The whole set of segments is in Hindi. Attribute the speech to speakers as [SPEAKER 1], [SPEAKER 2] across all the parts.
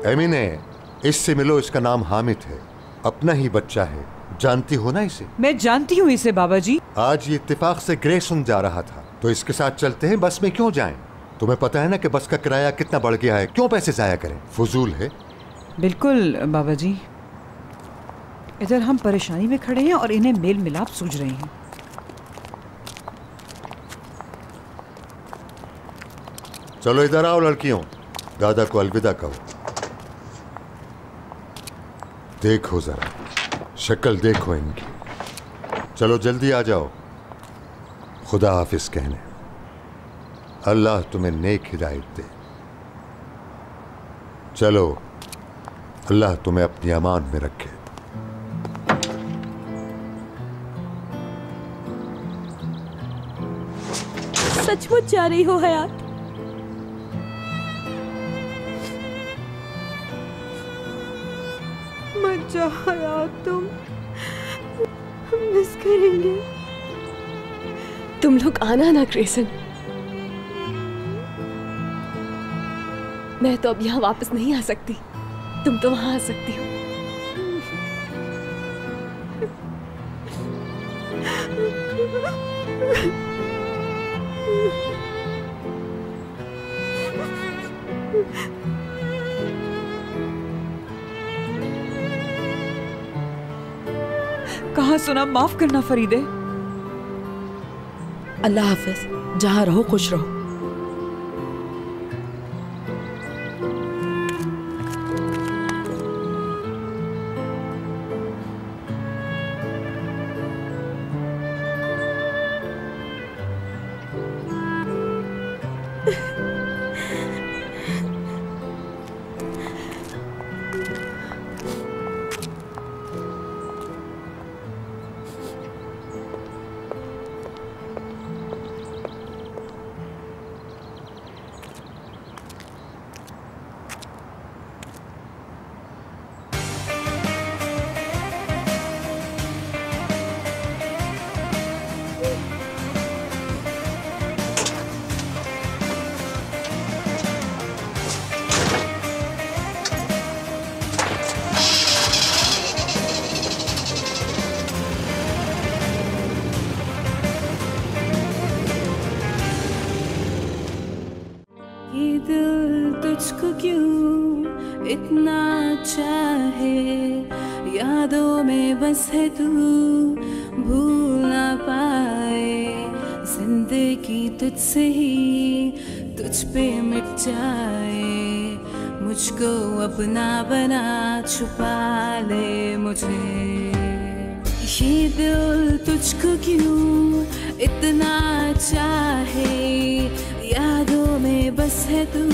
[SPEAKER 1] एमिने, इससे मिलो। इसका नाम हामिद है, अपना ही बच्चा है। जानती हो ना इसे?
[SPEAKER 2] मैं जानती हूँ इसे बाबा जी।
[SPEAKER 1] आज ये इत्तेफाक से ग्रेसन जा रहा था तो इसके साथ चलते हैं। बस में क्यों जाएं? तुम्हें पता है ना कि बस का किराया कितना बढ़ गया है। क्यों पैसे जाया करें, फजूल है।
[SPEAKER 2] बिल्कुल बाबा जी। इधर हम परेशानी में खड़े हैं और इन्हें मेल मिलाप सूझ रहे हैं।
[SPEAKER 1] चलो इधर आओ लड़कियों, दादा को अलविदा कहो। देखो जरा, शक्ल देखो इनकी। चलो जल्दी आ जाओ, खुदा हाफिज कहने। अल्लाह तुम्हें नेक हिदायत दे। चलो, अल्लाह तुम्हें अपनी अमान में रखे।
[SPEAKER 3] सचमुच जा रही हो हयात? मत जाओ हयात, तुम मिस करेंगे। तुम लोग आना ना ग्रेसन। मैं तो अब यहाँ वापस नहीं आ सकती। तुम तो वहां आ सकती हो।
[SPEAKER 2] कहाँ सुना, माफ करना फरीदे।
[SPEAKER 4] अल्लाह हाफिज, जहाँ रहो खुश रहो।
[SPEAKER 5] तुझको क्यों इतना चाहे, यादों में बस है तू भूल ना पाए। जिंदगी तुझसे ही तुझ पे मिट जाए, मुझको अपना बना छुपा ले मुझे। ये दिल तुझको क्यों इतना चाहे, यादों में बस है तू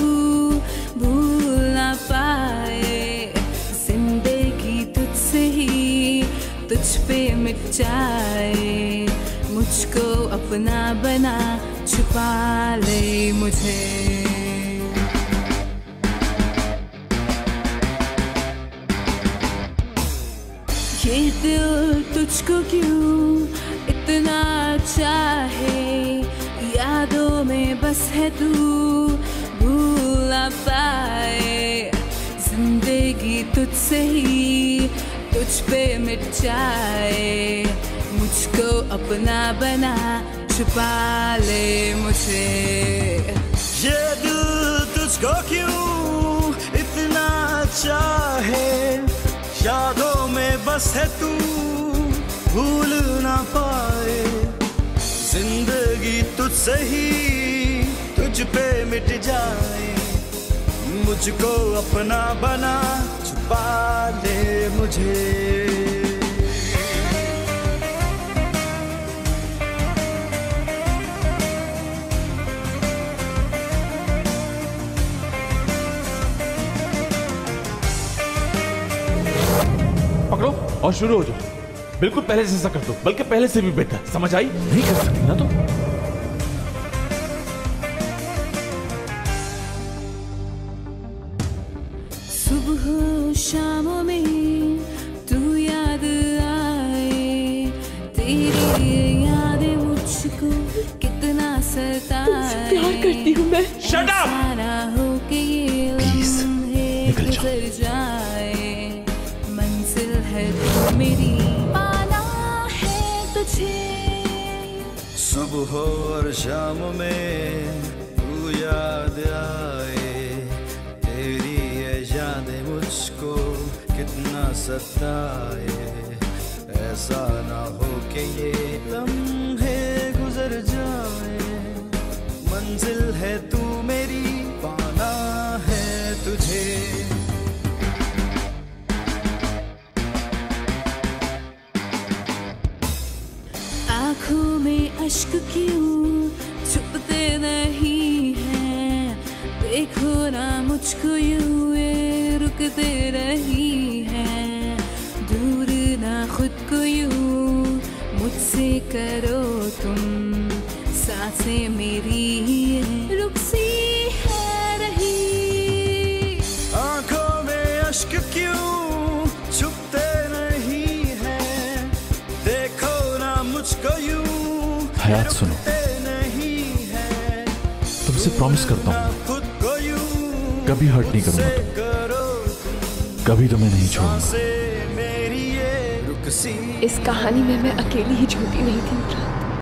[SPEAKER 5] भूल ना पाए। जिंदगी तुझसे ही तुझ पे मिट जाए, मुझको अपना बना छुपा ले मुझे। ये दिल तुझको क्यों इतना चाहे, यादों में बस है तू भूल ना पाए। जिंदगी तुझसे ही तुझ पे मिट जाए, मुझको अपना बना छुपा ले मुझे।
[SPEAKER 6] ये दिल तुझको क्यों इतना चाहे, यादों में बस है तू भूल ना पाए। जिंदगी तुझसे ही तुझ पे मिट जाए, मुझको अपना बना छुपा ले मुझे।
[SPEAKER 7] पकड़ो और शुरू हो जाओ। बिल्कुल पहले से ऐसा कर दो, बल्कि पहले से भी बेहतर। समझ आई? नहीं कर सकती ना तुम?
[SPEAKER 5] सुबह शामों में तू याद आए, तेरी यादें मुझको कितना सताए।
[SPEAKER 3] प्यार करती हूँ मैं।
[SPEAKER 7] Shut up!
[SPEAKER 5] सारा हो के ये
[SPEAKER 7] Please, निकल जाओ।
[SPEAKER 5] गुजर जाए मंजिल है तू मेरी, पाना है तुझे।
[SPEAKER 6] सुबह और शाम में तू याद आए, तेरी ये यादें मुझको कितना सताए। ऐसा ना हो कि ये लम्हे गुजर जाए, मंजिल है तू मेरी, पाना है तुझे।
[SPEAKER 5] आँखों में अश्क क्यों छुपते नहीं हैं, देखो ना मुझको यूं ये रुकते रही हैं। दूर ना खुद को यूं मुझसे करो तुम, सांसें मेरी ये रुकसी है रही।
[SPEAKER 6] आंखों में अश्क क्यों छुपते नहीं हैं, देखो ना मुझको यूं
[SPEAKER 7] हयात सुनो,
[SPEAKER 6] नहीं है।
[SPEAKER 7] तुमसे प्रॉमिस करता हूँ
[SPEAKER 6] खुद को यूं
[SPEAKER 7] कभी हर्ट नहीं करूंगा,
[SPEAKER 6] करो
[SPEAKER 7] कभी तुम्हें नहीं छोड़ूंगा।
[SPEAKER 6] सांसें मेरी ये रुकसी।
[SPEAKER 3] इस कहानी में मैं अकेली ही झूठी नहीं थी।